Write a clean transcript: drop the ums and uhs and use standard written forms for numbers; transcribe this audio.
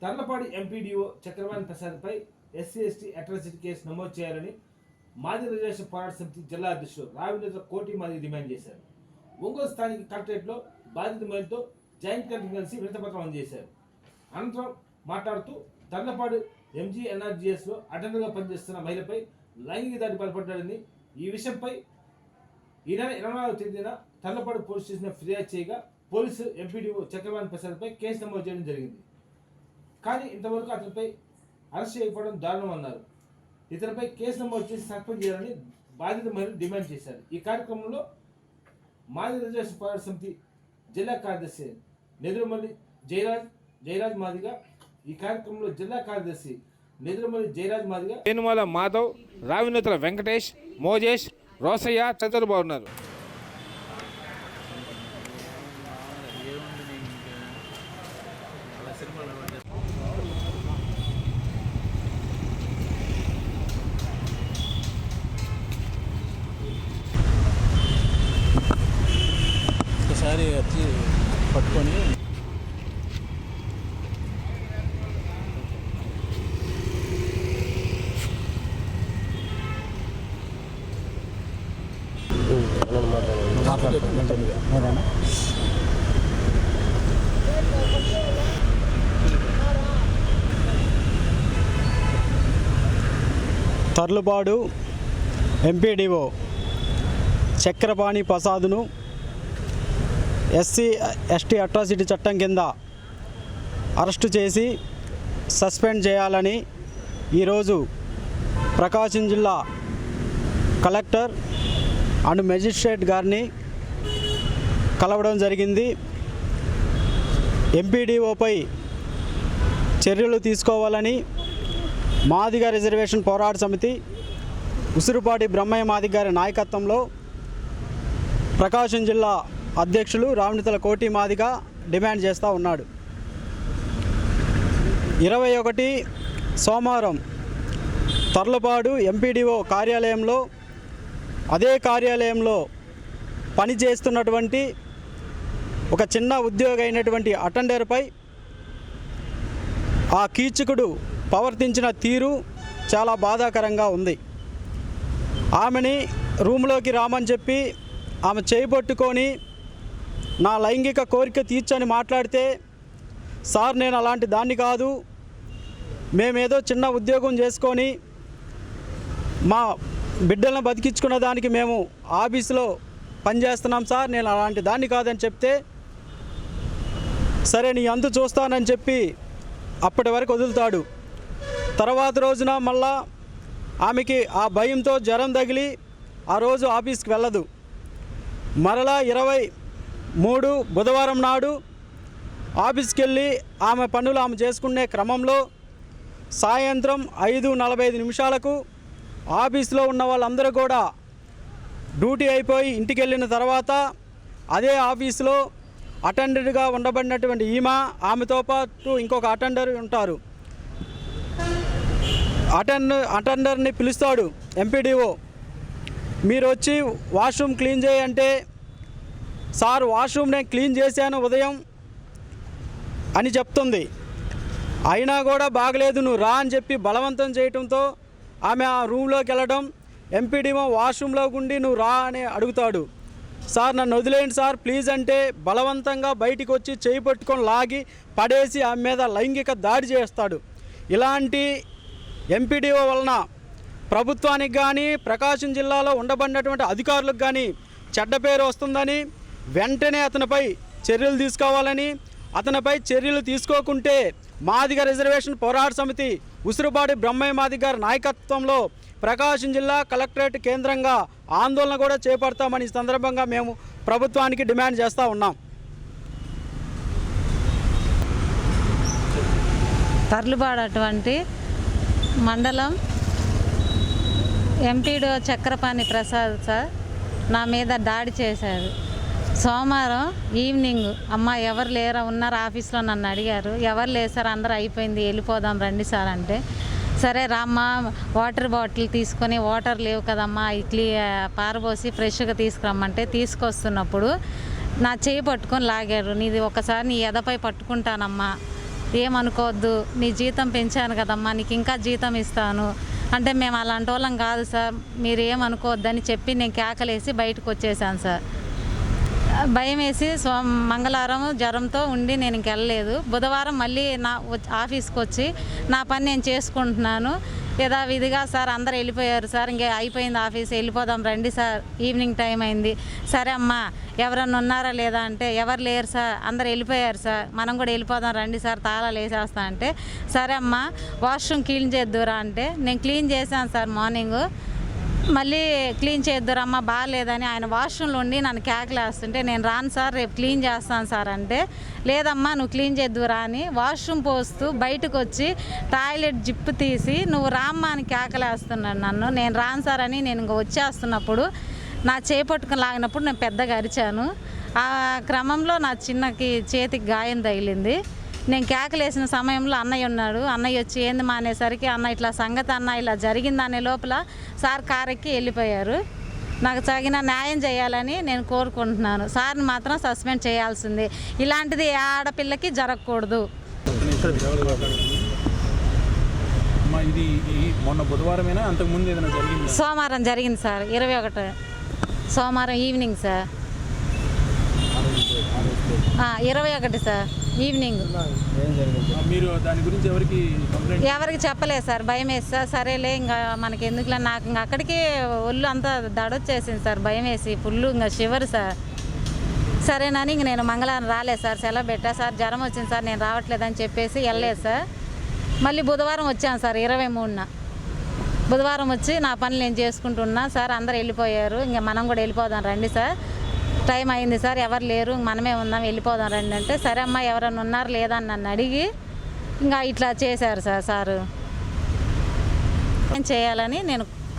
తర్లపాడి MPDO Chakravani ప్రసాద్పై SC ST atrocity case నమోదు చేయాలని మాజీ రిజర్వేషన్ పోరాట సమితి జిల్లా అధ్యక్షుడు రావినేతుల కోటి మాది డిమాండ్ చేశారు. ఒంగోలు స్థానిక కలెక్టరేట్లో బాధిత మహిళతో జాయింట్ కలెక్టర్ కలిసి వినతిపత్రం అందజేశారు. అనంతరం మాట్లాడుతూ తర్లపాడు ఎంజీఎన్ఆర్జీఎస్లో అటెండర్గా పనిచేస్తున్న మహిళపై లైంగిక దాడి పాల్పడ్డాడని, ఈ విషయంపై ఈ నెల 24వ తేదీన తర్లపాడు పోలీస్ స్టేషన్లో ఫిర్యాదు చేయగా పోలీసు ఎంపీడీఓ చక్రవాణి ప్రసాద్పై కేసు నమోదు చేయడం జరిగింది. కానీ ఇంతవరకు అతనిపై అరెస్ట్ చేయకపోవడం దారుణం అన్నారు. ఇతనిపై కేసు నమోదు చేసి సస్పెండ్ చేయాలని బాధిత మహిళలు డిమాండ్ చేశారు. ఈ కార్యక్రమంలో మాజీ రిజర్వేషన్ పోరాట సమితి జిల్లా కార్యదర్శి నెదురుమల్లి జయరాజ్ మాదిగా, ఈ కార్యక్రమంలో జిల్లా కార్యదర్శి నెదురుమల్లి జయరాజ్ మాదిగా, వేణుమాల మాధవ్, రావినేతుల వెంకటేష్, మోజేష్, రోసయ్య తదితరులు బాగున్నారు. ఒకసారి వచ్చి పట్టుకొని తర్లుపాడు ఎంపీడీఓ చక్రపాణి ప్రసాద్ను ఎస్సీ ఎస్టీ అట్రాసిటీ చట్టం కింద అరెస్టు చేసి సస్పెండ్ చేయాలని ఈరోజు ప్రకాశం జిల్లా కలెక్టర్ అండ్ మెజిస్ట్రేట్ గారిని కలవడం జరిగింది. ఎంపీడీఓపై చర్యలు తీసుకోవాలని మాదిగ రిజర్వేషన్ పోరాట సమితి ఉసురుపాటి బ్రహ్మయ్య మాదిగ గారి నాయకత్వంలో ప్రకాశం జిల్లా అధ్యక్షులు రావినేతుల కోటి మాదిగ డిమాండ్ చేస్తూ ఉన్నాడు. 21 సోమవారం తర్లపాడు ఎంపీడీఓ కార్యాలయంలో, అదే కార్యాలయంలో పనిచేస్తున్నటువంటి ఒక చిన్న ఉద్యోగి అయినటువంటి అటెండర్పై ఆ కీచకుడు ప్రవర్తించిన తీరు చాలా బాధాకరంగా ఉంది. ఆమెని రూమ్లోకి రామని చెప్పి ఆమె చేయబట్టుకొని నా లైంగిక కోరిక తీర్చని మాట్లాడితే, సార్ నేను అలాంటి దాన్ని కాదు, మేమేదో చిన్న ఉద్యోగం చేసుకొని మా బిడ్డలను బతికించుకున్న దానికి మేము ఆఫీసులో పనిచేస్తున్నాం సార్, నేను అలాంటి దాన్ని కాదని చెప్తే, సరే నీ అంతు చూస్తానని చెప్పి అప్పటి వరకు వదులుతాడు. తర్వాత రోజున మళ్ళా ఆమెకి ఆ భయంతో జ్వరం తగిలి ఆ రోజు ఆఫీస్కి వెళ్ళదు. మరలా 23 బుధవారం నాడు ఆఫీస్కి వెళ్ళి ఆమె పనులు ఆమె చేసుకునే క్రమంలో సాయంత్రం 5:45 ఆఫీస్లో ఉన్న వాళ్ళందరూ కూడా డ్యూటీ అయిపోయి ఇంటికి వెళ్ళిన తర్వాత అదే ఆఫీస్లో అటెండర్గా ఉండబడినటువంటి ఆమెతో పాటు ఇంకొక అటెండర్ ఉంటారు. అటెండర్ని పిలుస్తాడు ఎంపీడీఓ, మీరు వచ్చి వాష్రూమ్ క్లీన్ చేయంటే, సార్ వాష్రూమ్ నేను క్లీన్ చేశాను ఉదయం అని చెప్తుంది. అయినా కూడా బాగలేదు నువ్వు రా అని చెప్పి బలవంతం చేయడంతో ఆమె ఆ రూమ్లోకి వెళ్ళడం, ఎంపీడీఓ వాష్రూమ్లో ఉండి నువ్వు రా అని అడుగుతాడు. సార్ నన్ను వదిలేయండి సార్ ప్లీజ్ అంటే బలవంతంగా బయటికి వచ్చి చేయి పట్టుకొని లాగి పడేసి ఆమె మీద లైంగిక దాడి చేస్తాడు. ఇలాంటి ఎంపీడీఓ వలన ప్రభుత్వానికి కానీ ప్రకాశం జిల్లాలో ఉండబడినటువంటి అధికారులకు కానీ చెడ్డ పేరు వస్తుందని, వెంటనే అతనిపై చర్యలు తీసుకోవాలని, అతనిపై చర్యలు తీసుకోకుంటే మాదిగ రిజర్వేషన్ పోరాట సమితి ఉసురుపాటి బ్రహ్మయ్య మాదిగ గారి నాయకత్వంలో ప్రకాశం జిల్లా కలెక్టరేట్ కేంద్రంగా ఆందోళన కూడా చేపడతామని ఈ సందర్భంగా మేము ప్రభుత్వానికి డిమాండ్ చేస్తూ ఉన్నాం. తర్లుపాడు అటువంటి మండలం ఎంపీడీఓ చక్రపాణి ప్రసాద్ సార్ నా మీద దాడి చేశారు. సోమవారం ఈవినింగ్ అమ్మ ఎవరు లేరా ఉన్నారు ఆఫీస్లో నన్ను అడిగారు. ఎవరు లేరు సార్ అందరూ అయిపోయింది వెళ్ళిపోదాం రండి సార్ అంటే, సరే రామ్మా వాటర్ బాటిల్ తీసుకొని, వాటర్ లేవు కదమ్మా ఇడ్లీ పారబోసి ఫ్రెష్గా తీసుకురమ్మంటే తీసుకొస్తున్నప్పుడు నా చేయి పట్టుకొని లాగారు. నీది ఒకసారి నీ ఎదపై పట్టుకుంటానమ్మా ఏమనుకోవద్దు, నీ జీతం పెంచాను కదమ్మా, నీకు ఇంకా జీతం ఇస్తాను అంటే మేము అలాంటి వాళ్ళం కాదు సార్, మీరు ఏమనుకోవద్దని చెప్పి నేను కేకలేసి బయటకు వచ్చేసాను సార్. భయం వేసి మంగళవారం జ్వరంతో ఉండి నేను ఇంకెళ్ళలేదు. బుధవారం మళ్ళీ ఆఫీస్కి వచ్చి నా పని నేను చేసుకుంటున్నాను యథావిధిగా. సార్ అందరు వెళ్ళిపోయారు సార్, ఇంకే అయిపోయింది ఆఫీస్, వెళ్ళిపోదాం రండి సార్, ఈవినింగ్ టైం అయింది. సరే అమ్మా ఎవరన్నా ఉన్నారా లేదా అంటే ఎవరు లేరు సార్, అందరు వెళ్ళిపోయారు సార్, మనం కూడా వెళ్ళిపోదాం రండి సార్, తాళాలు వేసేస్తా అంటే సరే అమ్మా వాష్రూమ్ క్లీన్ చేద్దురా అంటే నేను క్లీన్ చేశాను సార్. మార్నింగ్ మళ్ళీ క్లీన్ చేద్దురమ్మా బాగాలేదని ఆయన వాష్రూమ్లో ఉండి నన్ను కేకలేస్తుంటే నేను రాను సార్, రేపు క్లీన్ చేస్తాను సార్ అంటే లేదమ్మా నువ్వు క్లీన్ చేద్దురా అని వాష్రూమ్ పోస్తూ బయటకు వచ్చి టాయిలెట్ జిప్పు తీసి నువ్వు రామ్మా అని కేకలేస్తున్నాడు నన్ను. నేను రాను సార్ అని నేను ఇంకా వచ్చేస్తున్నప్పుడు నా చేపట్టుకుని లాగినప్పుడు నేను పెద్దగా అరిచాను. ఆ క్రమంలో నా చిన్నకి చేతికి గాయం తగిలింది. నేను కేకలేసిన సమయంలో అన్నయ్య ఉన్నాడు. అన్నయ్య వచ్చి ఏంది మా అనేసరికి అన్న ఇట్లా సంగతి అన్న ఇలా జరిగిందనే లోపల సార్ కారెక్కి వెళ్ళిపోయారు. నాకు తగిన న్యాయం చేయాలని నేను కోరుకుంటున్నాను. సార్ని మాత్రం సస్పెండ్ చేయాల్సిందే, ఇలాంటిది ఏ ఆడపిల్లకి జరగకూడదు. ఇది మొన్న బుధవారమేనా అంతకుముందు ఏదైనా జరిగింది? సోమవారం జరిగింది సార్, 21 సోమవారం ఈవినింగ్ సార్. 21 sir evening. మీరు దాని గురించి ఎవరికి చెప్పలేదు సార్, భయం వేసి సార్. సరేలే ఇంకా మనకి ఎందుకులే, నాకు ఇంకా అక్కడికి ఒళ్ళు అంతా దడొచ్చేసింది సార్, భయం వేసి ఫుల్ ఇంకా షివర్ సార్. సరేనని ఇంక నేను మంగళవారం రాలేదు సార్, సెలవు పెట్టా సార్, జ్వరం వచ్చింది సార్ నేను రావట్లేదని చెప్పేసి వెళ్ళలేదు సార్. మళ్ళీ బుధవారం వచ్చాను సార్ 23న. బుధవారం వచ్చి నా పనులు నేను చేసుకుంటున్నా సార్, అందరు వెళ్ళిపోయారు, ఇంకా మనం కూడా వెళ్ళిపోదాం రండి సార్, టైం అయింది సార్, ఎవరు లేరు మనమే ఉందాం వెళ్ళిపోదాం రండి అంటే సరే అమ్మా ఎవరైనా ఉన్నారు లేదా అని నన్ను అడిగి ఇంకా ఇట్లా చేశారు సార్. సారు ఏం చేయాలని నేను